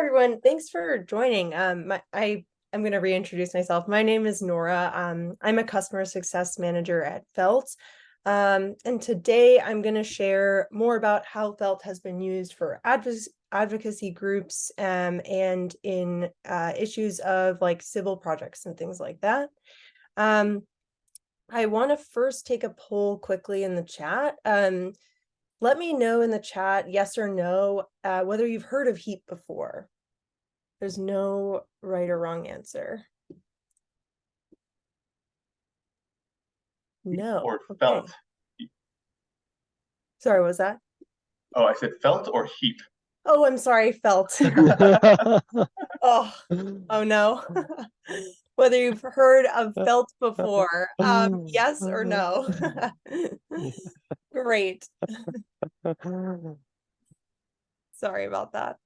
everyone. Thanks for joining. I'm going to reintroduce myself. My name is Nora. I'm a customer success manager at Felt. And today I'm going to share more about how Felt has been used for advocacy groups and in issues of like civil projects and things like that. I want to first take a poll quickly in the chat. Let me know in the chat, yes or no, whether you've heard of HEAP before. There's no right or wrong answer. No. Or Okay. felt. Sorry, what was that? Oh, I said felt or heap. Oh, I'm sorry, Felt. Oh no. Whether you've heard of Felt before, yes or no? Great. Sorry about that.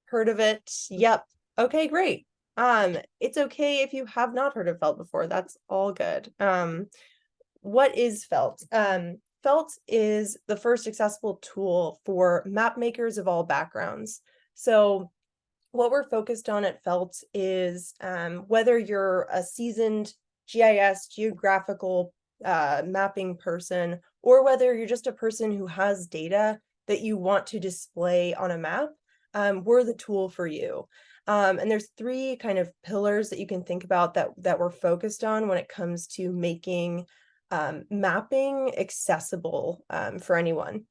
Heard of it? Yep. Okay, great. It's okay if you have not heard of Felt before. That's all good. What is Felt? Felt is the first accessible tool for map makers of all backgrounds. So what we're focused on at Felt is whether you're a seasoned GIS, geographical mapping person, or whether you're just a person who has data that you want to display on a map, we're the tool for you. And there's three kind of pillars that you can think about that we're focused on when it comes to making mapping accessible for anyone.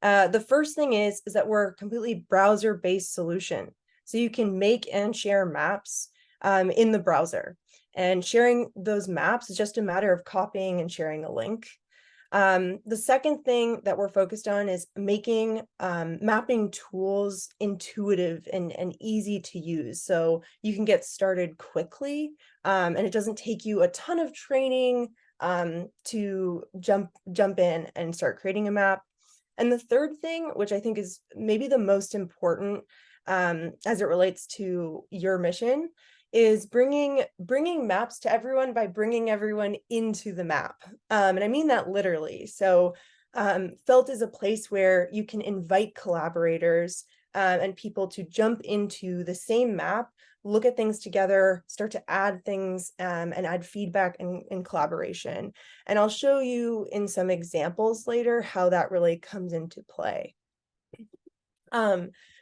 The first thing is that we're a completely browser-based solution. So you can make and share maps in the browser. And sharing those maps is just a matter of copying and sharing a link. The second thing that we're focused on is making mapping tools intuitive and easy to use. So you can get started quickly and it doesn't take you a ton of training to jump in and start creating a map. And the third thing, which I think is maybe the most important as it relates to your mission, is bringing maps to everyone by bringing everyone into the map. And I mean that literally. So Felt is a place where you can invite collaborators and people to jump into the same map, look at things together, start to add things and add feedback and collaboration. And I'll show you in some examples later how that really comes into play.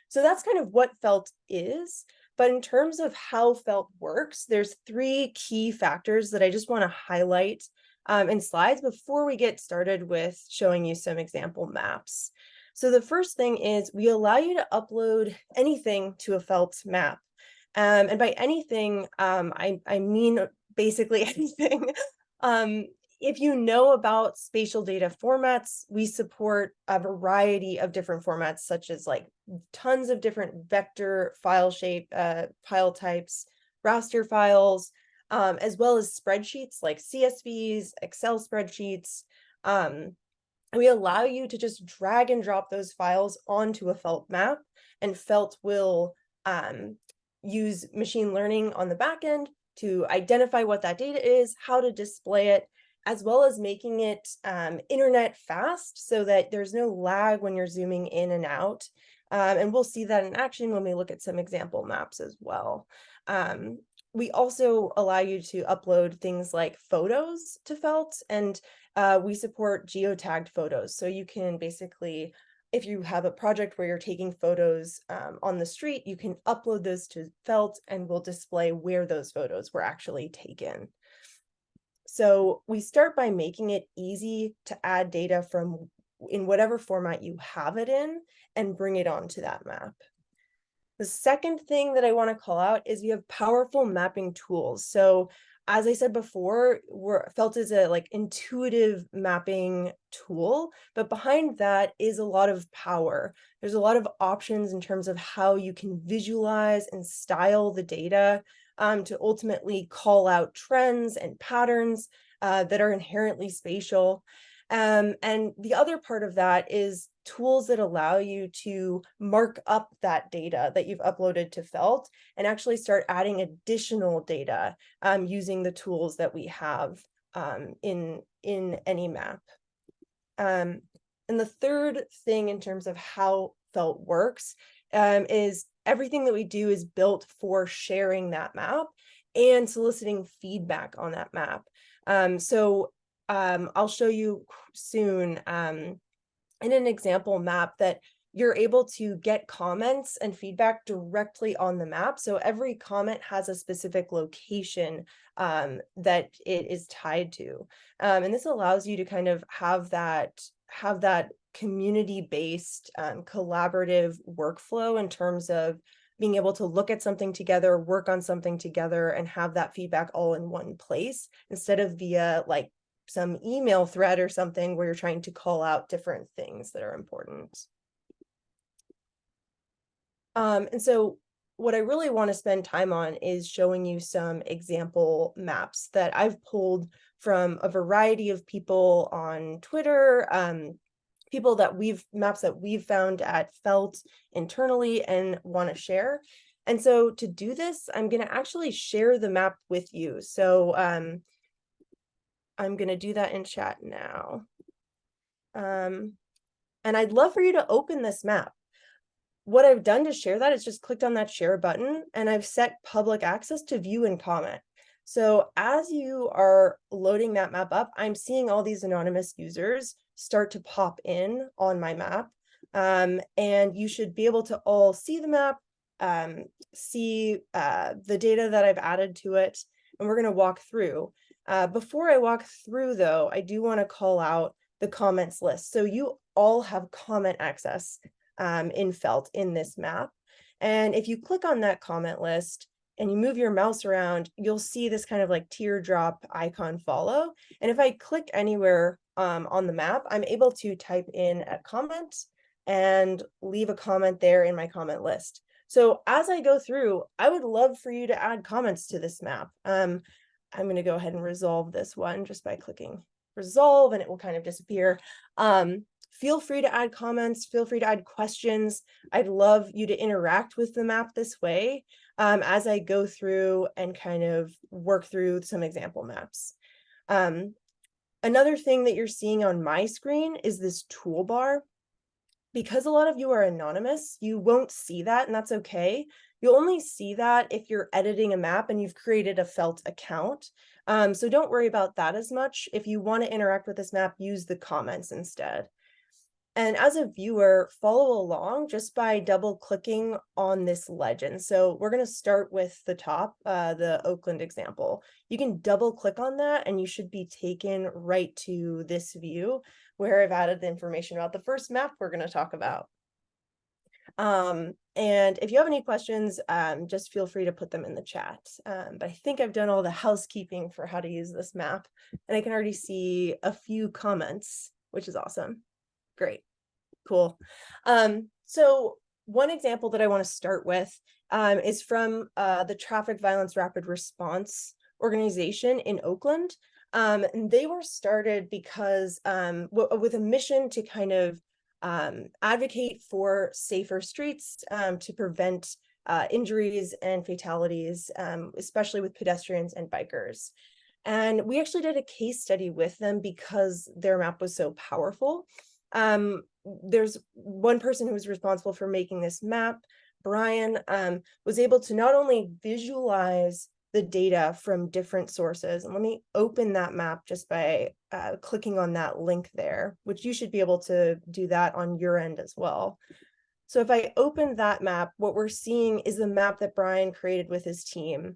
So that's kind of what Felt is. But in terms of how Felt works, there's three key factors that I just want to highlight in slides before we get started with showing you some example maps. So the first thing is we allow you to upload anything to a Felt map. And by anything, I mean basically anything. If you know about spatial data formats, we support a variety of different formats, such as like tons of different vector file types, raster files, as well as spreadsheets like CSVs, Excel spreadsheets. We allow you to just drag and drop those files onto a Felt map, and Felt will use machine learning on the back end to identify what that data is, how to display it, as well as making it internet fast so that there's no lag when you're zooming in and out. And we'll see that in action when we look at some example maps as well. We also allow you to upload things like photos to Felt, and we support geotagged photos. So you can basically, if you have a project where you're taking photos on the street, you can upload those to Felt and we'll display where those photos were actually taken. So we start by making it easy to add data from in whatever format you have it in and bring it onto that map. The second thing that I want to call out is we have powerful mapping tools. So as I said before, Felt is a like intuitive mapping tool, but behind that is a lot of power. There's a lot of options in terms of how you can visualize and style the data to ultimately call out trends and patterns that are inherently spatial. And the other part of that is tools that allow you to mark up that data that you've uploaded to Felt and actually start adding additional data using the tools that we have in any map. And the third thing in terms of how felt works is everything that we do is built for sharing that map and soliciting feedback on that map. I'll show you soon in an example map that you're able to get comments and feedback directly on the map. So every comment has a specific location that it is tied to. And this allows you to kind of have that community-based collaborative workflow in terms of being able to look at something together, work on something together, and have that feedback all in one place instead of via like some email thread or something where you're trying to call out different things that are important. And so what I really want to spend time on is showing you some example maps that I've pulled from a variety of people on Twitter, maps that we've found at Felt internally and want to share. And so to do this, I'm going to actually share the map with you. So I'm going to do that in chat now. And I'd love for you to open this map. What I've done to share that is just clicked on that share button, and I've set public access to view and comment. So as you are loading that map up, I'm seeing all these anonymous users start to pop in on my map. And you should be able to all see the map, see the data that I've added to it, and we're going to walk through. Before I walk through, though, I do want to call out the comments list. So you all have comment access in Felt in this map. And if you click on that comment list and you move your mouse around, you'll see this kind of like teardrop icon follow. And if I click anywhere on the map, I'm able to type in a comment and leave a comment there in my comment list. So as I go through, I would love for you to add comments to this map. I'm going to go ahead and resolve this one just by clicking resolve, and it will kind of disappear. Feel free to add comments, feel free to add questions. I'd love you to interact with the map this way as I go through and kind of work through some example maps. Another thing that you're seeing on my screen is this toolbar. Because a lot of you are anonymous, you won't see that, and that's okay. You'll only see that if you're editing a map and you've created a Felt account. So don't worry about that as much. If you want to interact with this map, use the comments instead. And as a viewer, follow along just by double clicking on this legend. So we're going to start with the top, the Oakland example. You can double click on that and you should be taken right to this view where I've added the information about the first map we're going to talk about. And if you have any questions, just feel free to put them in the chat. But I think I've done all the housekeeping for how to use this map, and I can already see a few comments, which is awesome. Great. Cool. So one example that I want to start with is from the Traffic Violence Rapid Response organization in Oakland. And they were started because with a mission to kind of advocate for safer streets to prevent injuries and fatalities, especially with pedestrians and bikers. And we actually did a case study with them because their map was so powerful. There's one person who was responsible for making this map, Brian, was able to not only visualize the data from different sources, and let me open that map just by clicking on that link there, which you should be able to do that on your end as well. So if I open that map, what we're seeing is the map that Brian created with his team.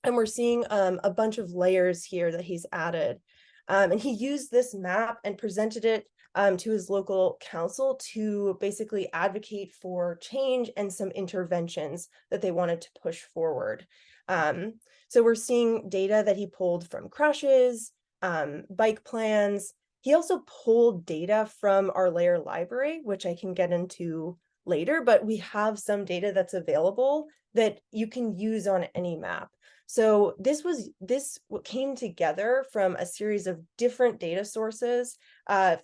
And we're seeing a bunch of layers here that he's added. And he used this map and presented it to his local council to basically advocate for change and some interventions that they wanted to push forward. So we're seeing data that he pulled from crashes, bike plans. He also pulled data from our layer library, which I can get into later, but we have some data that's available that you can use on any map. So this came together from a series of different data sources,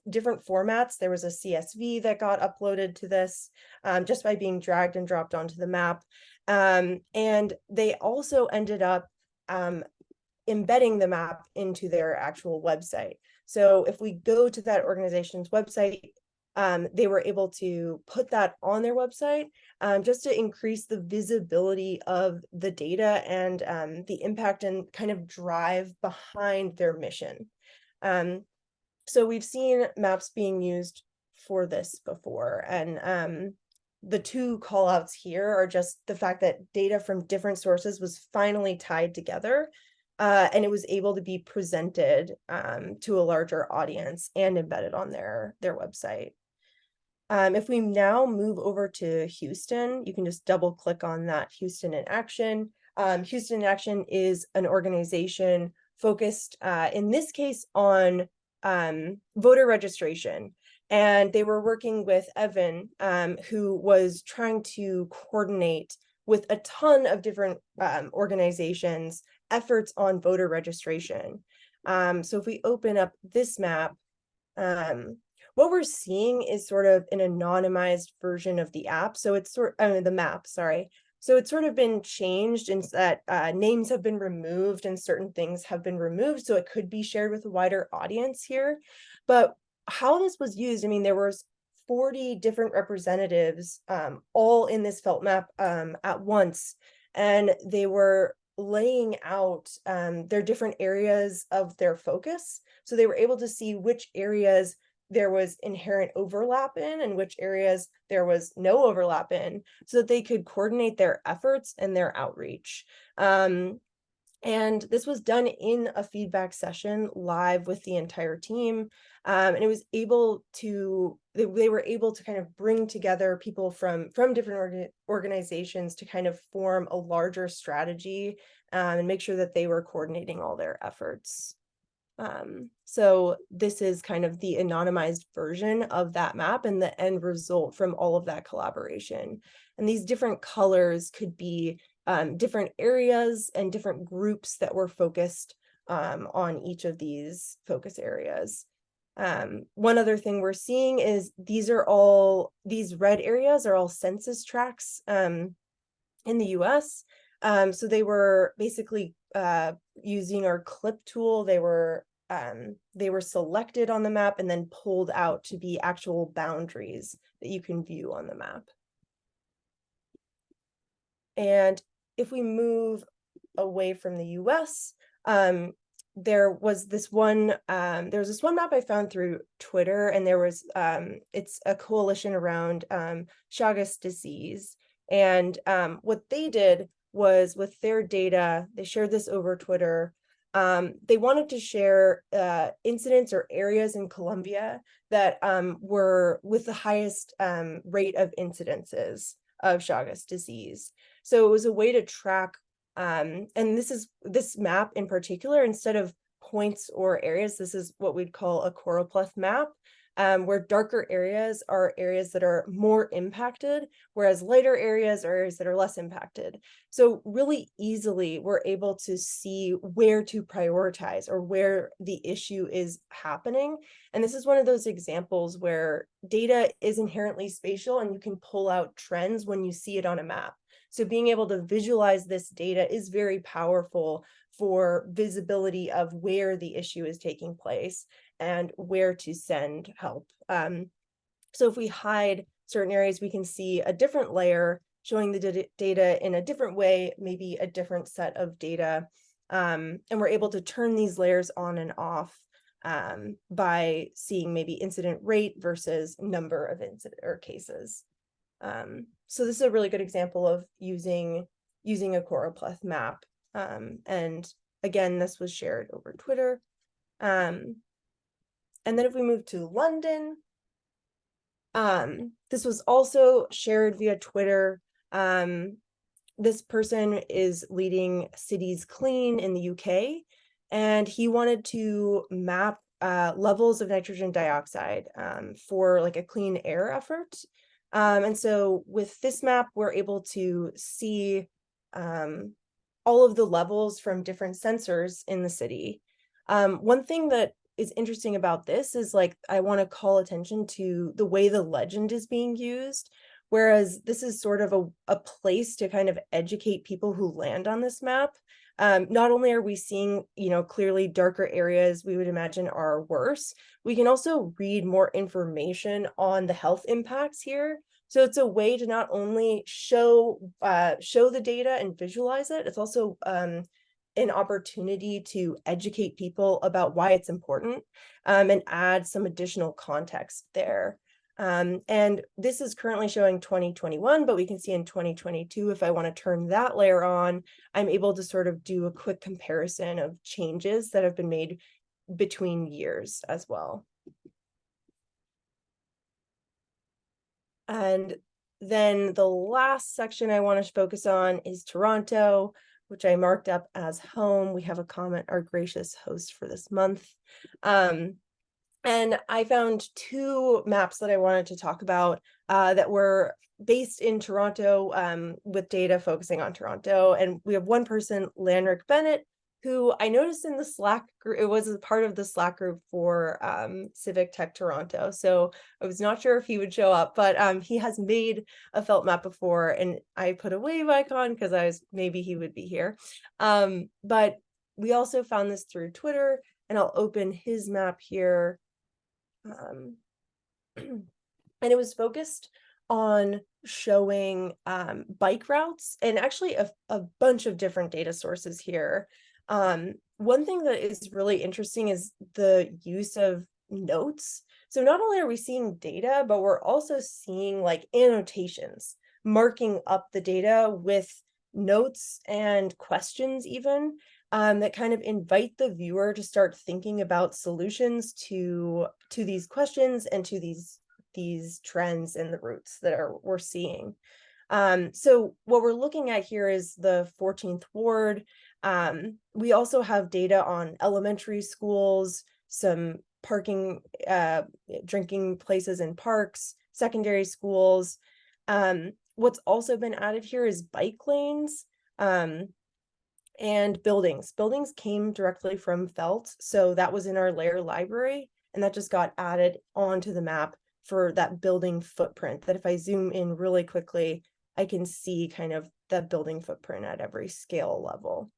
different formats. There was a CSV that got uploaded to this just by being dragged and dropped onto the map. And they also ended up embedding the map into their actual website. So if we go to that organization's website, they were able to put that on their website, just to increase the visibility of the data and the impact and kind of drive behind their mission. So we've seen maps being used for this before, and the two call outs here are just the fact that data from different sources was finally tied together, and it was able to be presented to a larger audience and embedded on their website. If we now move over to Houston, you can just double click on that Houston in Action. Houston in Action is an organization focused, in this case, on voter registration. And they were working with Evan, who was trying to coordinate with a ton of different organizations efforts on voter registration. So if we open up this map, what we're seeing is sort of an anonymized version of the app. So it's the map, sorry. So it's sort of been changed in that names have been removed and certain things have been removed. So it could be shared with a wider audience here. But how this was used, I mean, there was 40 different representatives all in this felt map at once. And they were laying out their different areas of their focus. So they were able to see which areas there was inherent overlap in and which areas there was no overlap in, so that they could coordinate their efforts and their outreach. And this was done in a feedback session live with the entire team. And it was able to, they were able to kind of bring together people from different organizations to kind of form a larger strategy and make sure that they were coordinating all their efforts. So this is kind of the anonymized version of that map and the end result from all of that collaboration. And these different colors could be different areas and different groups that were focused on each of these focus areas. One other thing we're seeing is these red areas are all census tracts in the US. So they were basically using our clip tool. They were selected on the map and then pulled out to be actual boundaries that you can view on the map. And if we move away from the US, there was this one map I found through Twitter, and there was it's a coalition around Chagas disease. And what they did was, with their data, they shared this over Twitter. They wanted to share incidents or areas in Colombia that were with the highest rate of incidences of Chagas disease. So it was a way to track, and this map in particular, instead of points or areas, this is what we'd call a choropleth map, where darker areas are areas that are more impacted, whereas lighter areas are areas that are less impacted. So really easily, we're able to see where to prioritize or where the issue is happening. And this is one of those examples where data is inherently spatial and you can pull out trends when you see it on a map. So being able to visualize this data is very powerful for visibility of where the issue is taking place and where to send help. So if we hide certain areas, we can see a different layer showing the data in a different way, maybe a different set of data. And we're able to turn these layers on and off by seeing maybe incident rate versus number of incident or cases. So this is a really good example of using a choropleth map. And again, this was shared over Twitter. And then if we move to London, this was also shared via Twitter. This person is leading Cities Clean in the UK, and he wanted to map levels of nitrogen dioxide for like a clean air effort. And so with this map, we're able to see all of the levels from different sensors in the city. One thing that is interesting about this is, like, I want to call attention to the way the legend is being used, whereas this is sort of a place to kind of educate people who land on this map. Not only are we seeing, clearly darker areas we would imagine are worse, we can also read more information on the health impacts here. So it's a way to not only show the data and visualize it, it's also an opportunity to educate people about why it's important, and add some additional context there. And this is currently showing 2021, but we can see in 2022, if I want to turn that layer on, I'm able to sort of do a quick comparison of changes that have been made between years as well. And then the last section I want to focus on is Toronto, which I marked up as home. We have a comment, our gracious host for this month. And I found two maps that I wanted to talk about that were based in Toronto, with data focusing on Toronto. And we have one person, Lanrick Bennett, who I noticed in the Slack group, it was a part of the Slack group for Civic Tech Toronto. So I was not sure if he would show up, but he has made a felt map before, and I put a wave icon because maybe he would be here. But we also found this through Twitter, and I'll open his map here. And it was focused on showing bike routes, and actually a bunch of different data sources here. One thing that is really interesting is the use of notes. So not only are we seeing data, but we're also seeing like annotations marking up the data with notes and questions even, that kind of invite the viewer to start thinking about solutions to these questions and to these trends and the routes that we're seeing. So what we're looking at here is the 14th ward. We also have data on elementary schools, some parking, drinking places in parks, secondary schools. What's also been added here is bike lanes, and buildings. Buildings came directly from felt, so that was in our layer library, and that just got added onto the map for that building footprint, that if I zoom in really quickly, I can see kind of the building footprint at every scale level.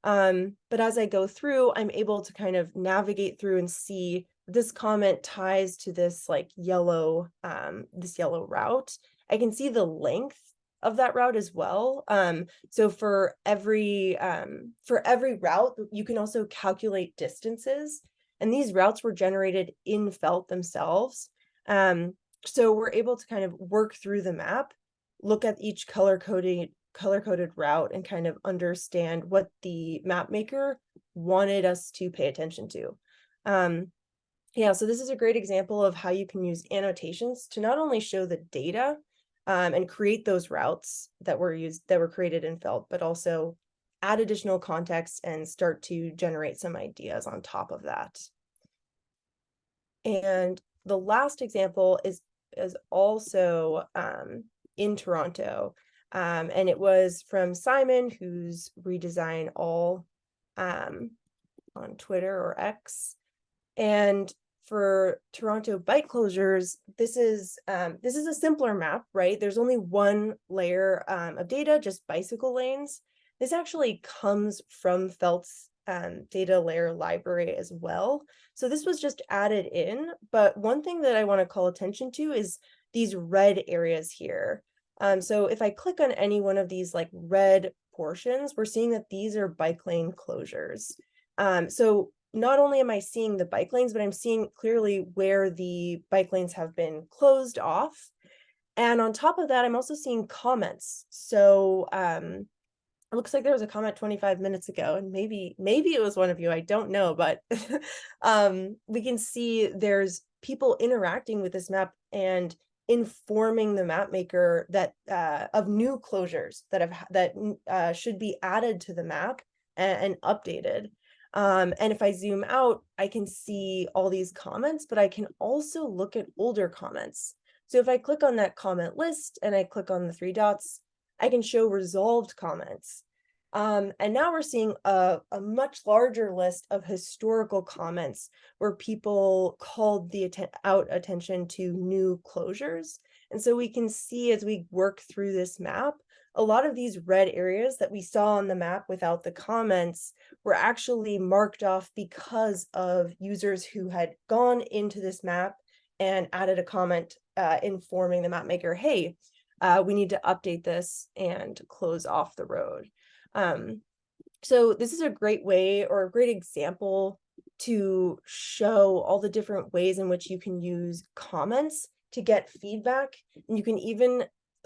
But as I go through, I'm able to kind of navigate through and see this comment ties to this like yellow route. I can see the length of that route as well. So for every route, you can also calculate distances, and these routes were generated in felt themselves. So we're able to kind of work through the map, look at each color-coded route, and kind of understand what the map maker wanted us to pay attention to. Yeah, so this is a great example of how you can use annotations to not only show the data, and create those routes that were created in felt, but also add additional context and start to generate some ideas on top of that. And the last example is also in Toronto, and it was from Simon, who's Redesign All on Twitter or X. And for Toronto bike closures, this is a simpler map, right? There's only one layer of data, just bicycle lanes. This actually comes from felt's data layer library as well. So this was just added in, but one thing that I want to call attention to is these red areas here. So if I click on any one of these like red portions, we're seeing that these are bike lane closures. So not only am I seeing the bike lanes, but I'm seeing clearly where the bike lanes have been closed off. And on top of that, I'm also seeing comments. So it looks like there was a comment 25 minutes ago, and maybe it was one of you, I don't know, but we can see there's people interacting with this map and informing the map maker that of new closures that should be added to the map and updated. And if I zoom out, I can see all these comments, but I can also look at older comments. So if I click on that comment list and I click on the three dots, I can show resolved comments. And now we're seeing a much larger list of historical comments where people called attention to new closures. And so we can see as we work through this map, a lot of these red areas that we saw on the map without the comments were actually marked off because of users who had gone into this map and added a comment informing the map maker, hey, we need to update this and close off the road. So this is a great way or a great example to show all the different ways in which you can use comments to get feedback. And you can even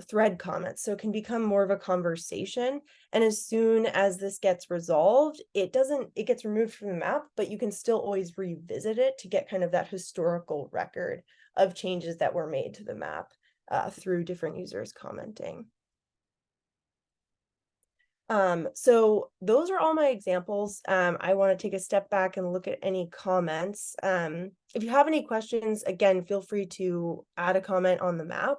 thread comments, so it can become more of a conversation. And as soon as this gets resolved, it gets removed from the map, but you can still always revisit it to get kind of that historical record of changes that were made to the map through different users commenting. So those are all my examples. I want to take a step back and look at any comments. If you have any questions, again, feel free to add a comment on the map.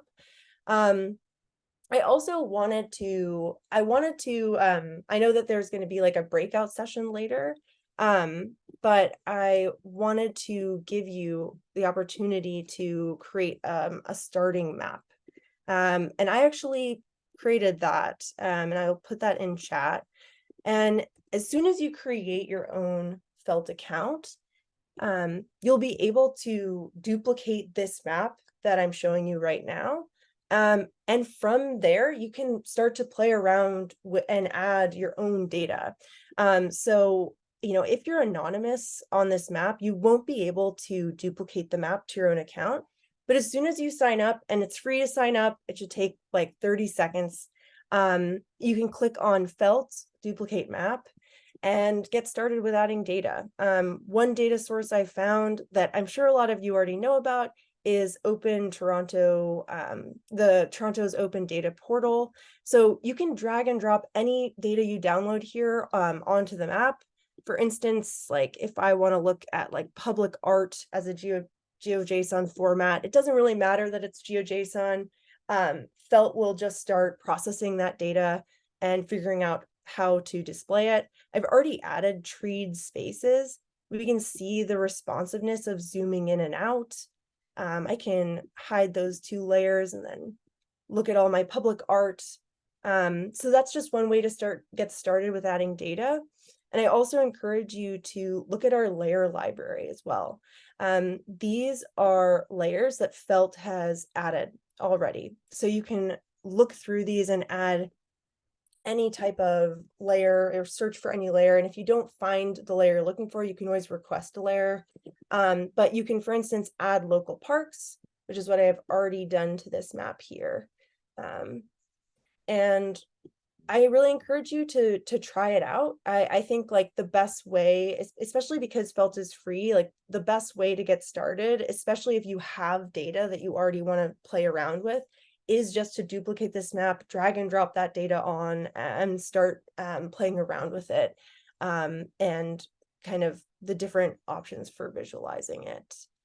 I also wanted to, I know that there's going to be like a breakout session later, but I wanted to give you the opportunity to create a starting map. And I actually created that, and I'll put that in chat. And as soon as you create your own Felt account, you'll be able to duplicate this map that I'm showing you right now. And from there, you can start to play around and add your own data. So, if you're anonymous on this map, you won't be able to duplicate the map to your own account. But as soon as you sign up, and it's free to sign up, it should take like 30 seconds. You can click on Felt Duplicate Map and get started with adding data. One data source I found that I'm sure a lot of you already know about is Open Toronto, the Toronto's Open Data Portal. So you can drag and drop any data you download here onto the map. For instance, like if I want to look at like public art as a GeoJSON format, it doesn't really matter that it's GeoJSON. Felt will just start processing that data and figuring out how to display it. I've already added treed spaces. We can see the responsiveness of zooming in and out. I can hide those two layers and then look at all my public art. So that's just one way to get started with adding data. And I also encourage you to look at our layer library as well. These are layers that Felt has added already. So you can look through these and add any type of layer or search for any layer. And if you don't find the layer you're looking for, you can always request a layer. But you can, for instance, add local parks, which is what I have already done to this map here. And I really encourage you to try it out. I think like the best way, especially because Felt is free, like the best way to get started, especially if you have data that you already want to play around with, is just to duplicate this map, drag and drop that data on, and start playing around with it, and kind of the different options for visualizing it.